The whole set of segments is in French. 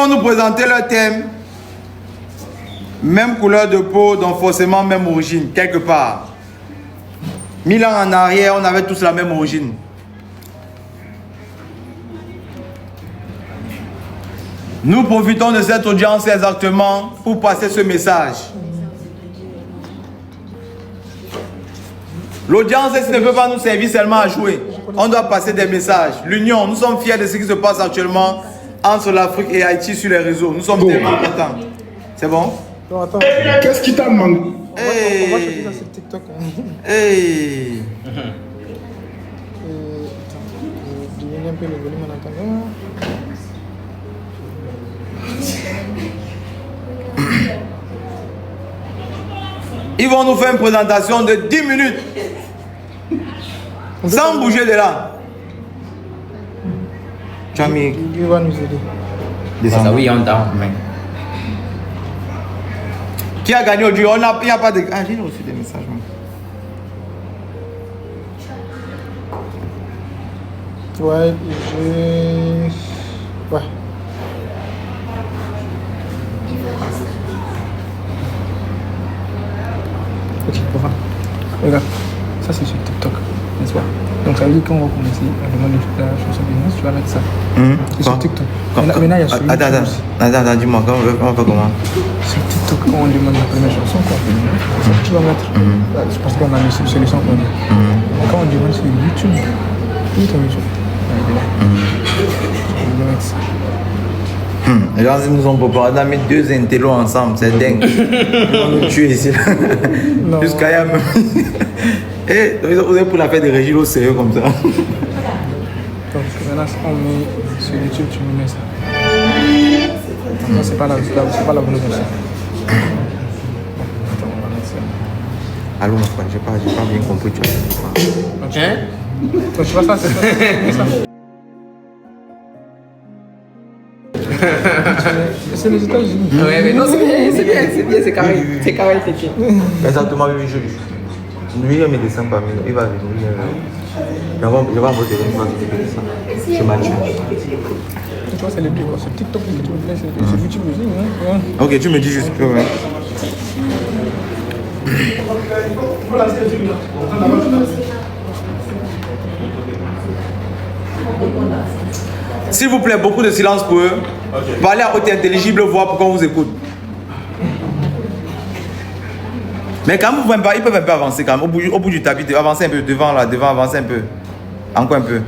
vont nous présenter leur thème. Même couleur de peau, donc forcément même origine, quelque part. 1000 ans en arrière, on avait tous la même origine. Nous profitons de cette audience exactement pour passer ce message. L'audience ne peut pas nous servir seulement à jouer. On doit passer des messages. L'union, nous sommes fiers de ce qui se passe actuellement entre l'Afrique et Haïti sur les réseaux. Nous sommes tellement contents. C'est bon? Qu'est-ce qui t'a demandé? On va choper ça sur TikTok. Hey. Diminuer un peu le volume en attendant. Ils vont nous faire une présentation de 10 minutes. Sans bouger de là. Jamie. Il va nous aider. Ça oui, on t'a. Qui a gagné aujourd'hui? Il n'y a pas de... Ah, j'ai reçu des messages. Ouais, ouais. Ok, bon. Regarde, ça c'est sur TikTok, n'est-ce pas? Donc ça veut dire qu'on va commencer à demander la chanson business, tu vas mettre ça. C'est sur TikTok. Maintenant, il y a sur YouTube aussi. Attends, dis-moi, on fait comment? Sur TikTok, quand on demande la première chanson qu'on fait, c'est ça que tu vas mettre. Je pense qu'on a mis une solution qu'on dit. Quand on demande sur YouTube, où est ton YouTube? Je vais mettre ça. Les gens nous ont préparé à mettre 2 intellos ensemble, c'est dingue. Ils vont nous tuer ici. Jusqu'à hier même. Et vous avez pour la fête de Régis au sérieux comme ça. Donc maintenant, on met sur YouTube, tu me mets ça. Non, c'est pas la bonne version. Attends, on va mettre ça. Allô, mon frère, j'ai pas bien compris. Ok. Donc tu vois ça, c'est ça. C'est les États-Unis. Ouais, mais non, c'est bien, c'est carré, c'est bien. Exactement, oui, lui, il me descend parmi nous, il va venir. Je vais voter, il va voter ça. C'est Mathieu. Tu vois, c'est les deux. C'est TikTok que tu me plais, c'est YouTube aussi. Hein? Ok, tu me dis juste que ouais. S'il vous plaît, beaucoup de silence pour eux. Parlez à haute et intelligible voix pour qu'on vous écoute. Mais quand vous ne pouvez pas, ils peuvent un peu avancer quand même. Au bout du tapis, avancez un peu devant là, avancez un peu. Encore un peu.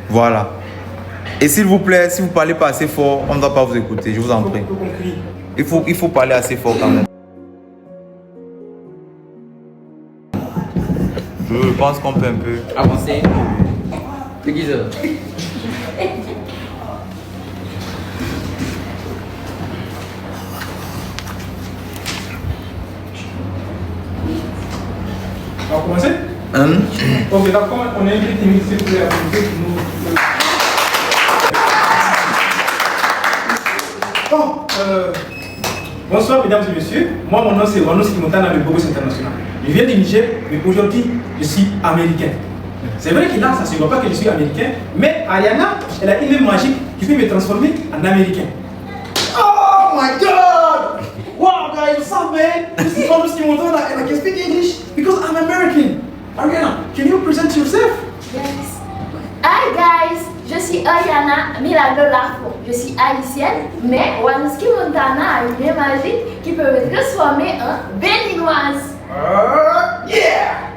Voilà. Et s'il vous plaît, si vous ne parlez pas assez fort, on ne doit pas vous écouter, je vous en prie. Il faut parler assez fort quand même. Je pense qu'on peut un peu avancer. C'est qui ça? On va commencer? Ok, d'accord, on est invité s'il vous plaît à Bon, bonsoir mesdames et messieurs. Moi, mon nom c'est Wanos Kimontana de Bogos International. Je viens du Niger, mais aujourd'hui, je suis américain. C'est vrai que là, ça ne se voit pas que je suis américain, mais Ariana, elle a une main magique qui peut me transformer en américain. Oh my god! Wow, guys, what's up, man? This is Wanos Kimontana and I can speak English because I'm American. Ariana, can you present yourself? Yes. Hi guys, je suis Ariana Milano Lafo. Je suis haïtienne, mais Wanuski Montana a une main magique qui peut me transformer en béninoise. Yeah!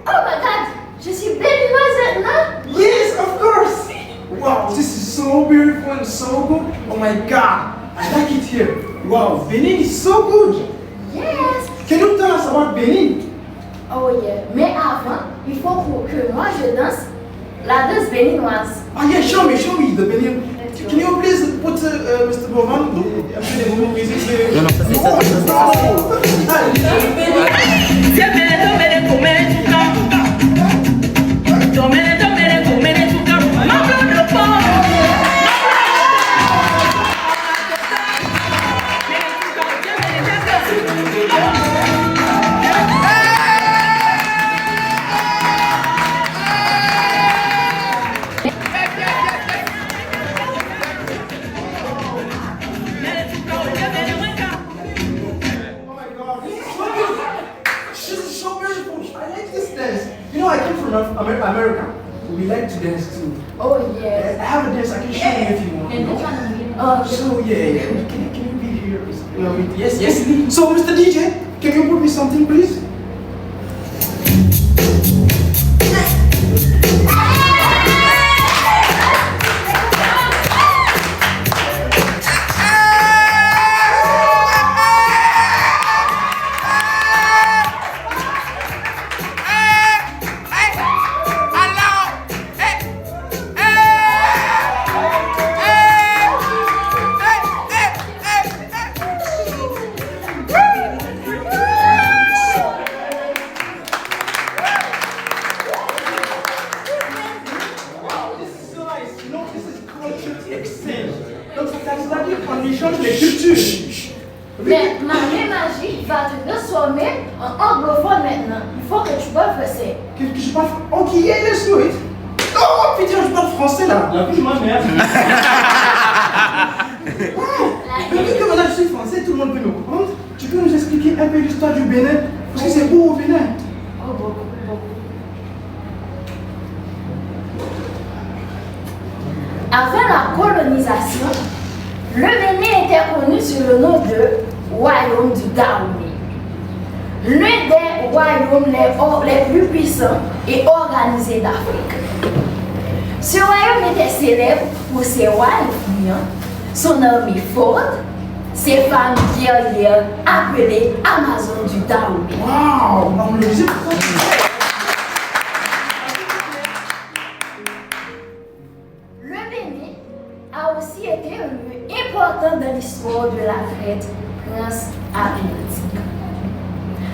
Oh my god, je suis béninoise maintenant? Yes, of course! Wow, this is so beautiful and so good. Oh my god, I like it here. Wow, Benin is so good. Yes. Can you tell us about Benin? Oh yeah, mais avant, il faut que moi je danse la danse béninoise. Ah yeah, show me the Benin. Can you please put Mr. Bovan? Non, non, ça c'est ça. dance too. Oh yeah. I have a dance I can show you if you want. Oh, So yeah. Can you be here? Yes, yes. So Mr. DJ, can you put me something, please? Mais ma main magique va te transformer en anglophone maintenant. Il faut que tu parles français. Que je parle français? Ok, yeah, let's do it. Oh putain, je parle français là. La plus, je mange merde. Depuis que maintenant je suis français, tout le monde peut me comprendre. Tu peux nous expliquer un peu l'histoire du Bénin? Parce que c'est beau au Bénin. Oh, beaucoup, beaucoup. Avant la colonisation, le Bénin était connu sous le nom de Royaume du Dahomey. L'un des royaumes les plus puissants et organisés d'Afrique. Ce royaume était célèbre pour ses rois influents, son armée forte, ses femmes guerrières appelées Amazones du Dahomey. Waouh, on me le disait. Le Bénin a aussi été un lieu important dans l'histoire de la traite transatlantique.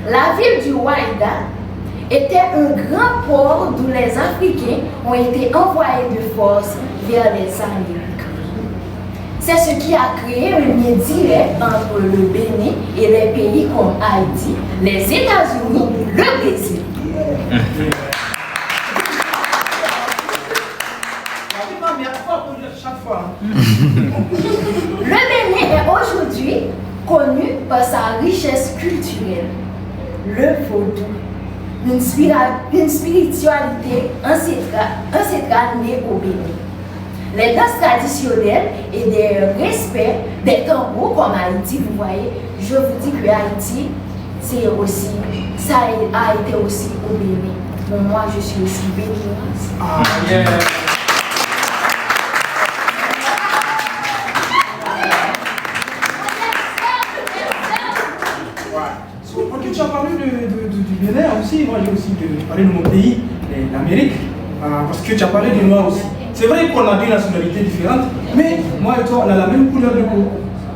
La ville du Ouaïda était un grand port d'où les Africains ont été envoyés de force vers les Amériques. C'est ce qui a créé un lien direct entre le Bénin et les pays comme Haïti, les États-Unis, le Brésil. Chaque fois. Le Bénin est aujourd'hui connu par sa richesse culturelle, le vaudou, une spiritualité ancestrale née au Bénin, les danses traditionnelles et des respects des tambours comme Haïti. Vous voyez, je vous dis que Haïti, ça a été aussi au Bénin. Bon, moi, je suis aussi béninoise. Ah, yeah. Tu as parlé du Bénin aussi, moi j'ai aussi parlé de mon pays, l'Amérique, parce que tu as parlé des Noirs aussi. C'est vrai qu'on a des nationalités différentes, mais moi et toi on a la même couleur de peau.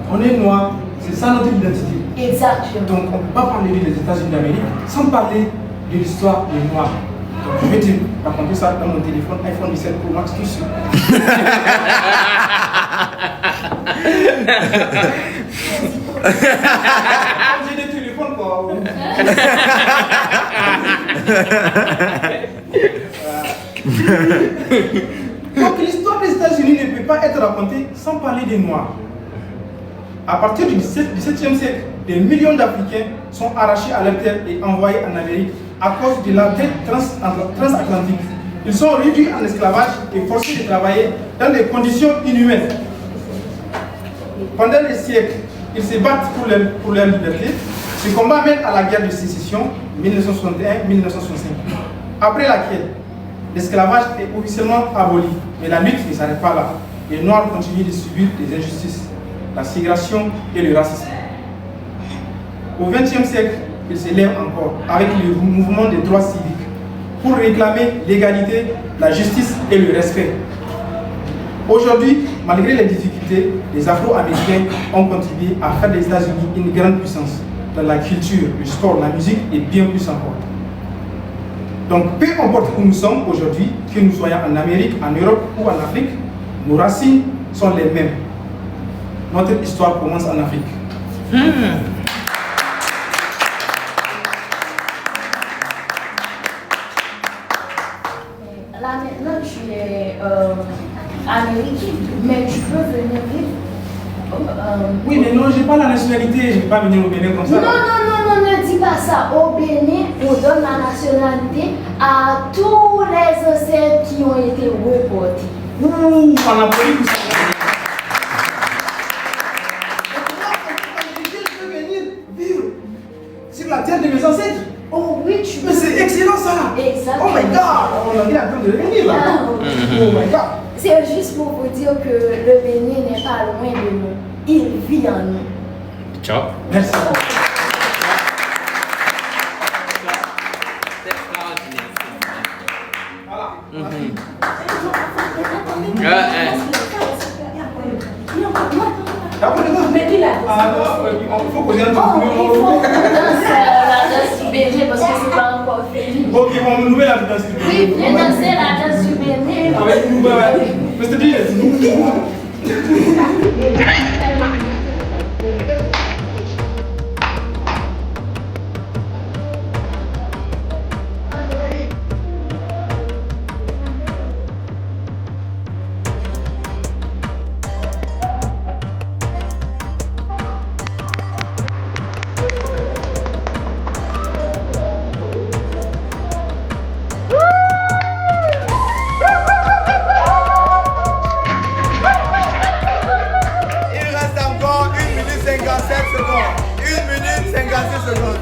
On est noirs, c'est ça notre identité. Exactement. Donc on ne peut pas parler des États-Unis d'Amérique sans parler de l'histoire des Noirs. Donc je vais te raconter ça dans mon téléphone iPhone 17 Pro Max tout seul. J'ai des téléphones quoi. Donc l'histoire des États-Unis ne peut pas être racontée sans parler des Noirs. À partir du XVIIe siècle, des millions d'Africains sont arrachés à leur terre et envoyés en Amérique à cause de la traite transatlantique. Ils sont réduits en esclavage et forcés de travailler dans des conditions inhumaines. Pendant des siècles, ils se battent pour leur liberté. Ce combat mène à la guerre de sécession 1961-1965, après laquelle l'esclavage est officiellement aboli. Mais la lutte ne s'arrête pas là. Les Noirs continuent de subir des injustices, la ségrégation et le racisme. Au XXe siècle, ils se lèvent encore avec le mouvement des droits civiques pour réclamer l'égalité, la justice et le respect. Aujourd'hui, malgré les difficultés, les Afro-Américains ont contribué à faire des États-Unis une grande puissance dans la culture, le sport, la musique et bien plus encore. Donc, peu importe où nous sommes aujourd'hui, que nous soyons en Amérique, en Europe ou en Afrique, nos racines sont les mêmes. Notre histoire commence en Afrique. Là maintenant, tu es américain, mais tu peux venir vivre. Oui, mais non, j'ai pas la nationalité, je ne vais pas venir au Bénin comme ça. Non, ne dis pas ça, au Bénin, on donne la nationalité à tous les ancêtres qui ont été reportés. Ouh, on applaudit pour ça. Je peux venir vivre sur la terre de mes ancêtres. Oh oui, tu Mais c'est excellent ça. Exactement. Oh my god, on est en train de venir là. Oh my god. C'est juste pour vous dire que le Bénin n'est pas loin de nous. Il vit en nous. Ciao. Merci. Il faut poser un Oh, il faut qu'on danse la danse du Bénin parce que c'est pas encore fini. Ok, on va nouvelle la danse. Oui, viens danser la danse du Bénin. Avec nous, Mr. DJ. Il reste encore 1 minute 57 secondes. 1 minute 56 secondes.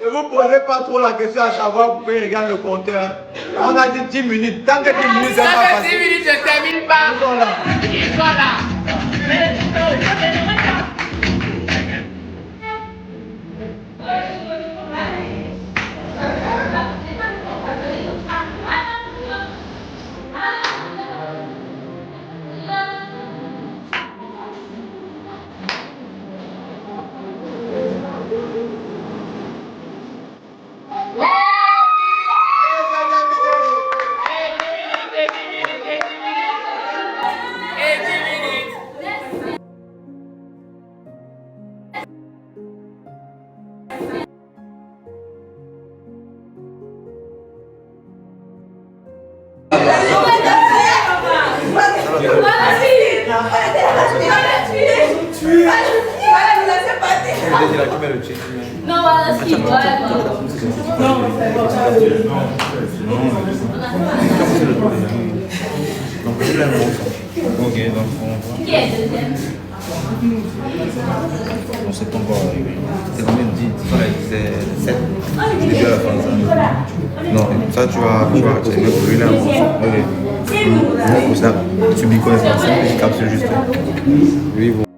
Ne vous posez pas trop la question à savoir pourquoi il regarde le compteur. On a dit 10 minutes. Tant que 10 minutes, c'est pas passé. 10 minutes, je termine pas. Ils sont là. Ils sont là. Non, voilà ce qu'il doit. Donc, je l'aime beaucoup. Ok, donc on Qui est deuxième? on sait pas encore arrivé. C'est combien de 10? C'est 7. C'est déjà la fin de ça. Non, ça tu vas retirer le là. Ok. Moi, pour ça, tu m'y connais pas. C'est une petite capsule juste. Oui, bon.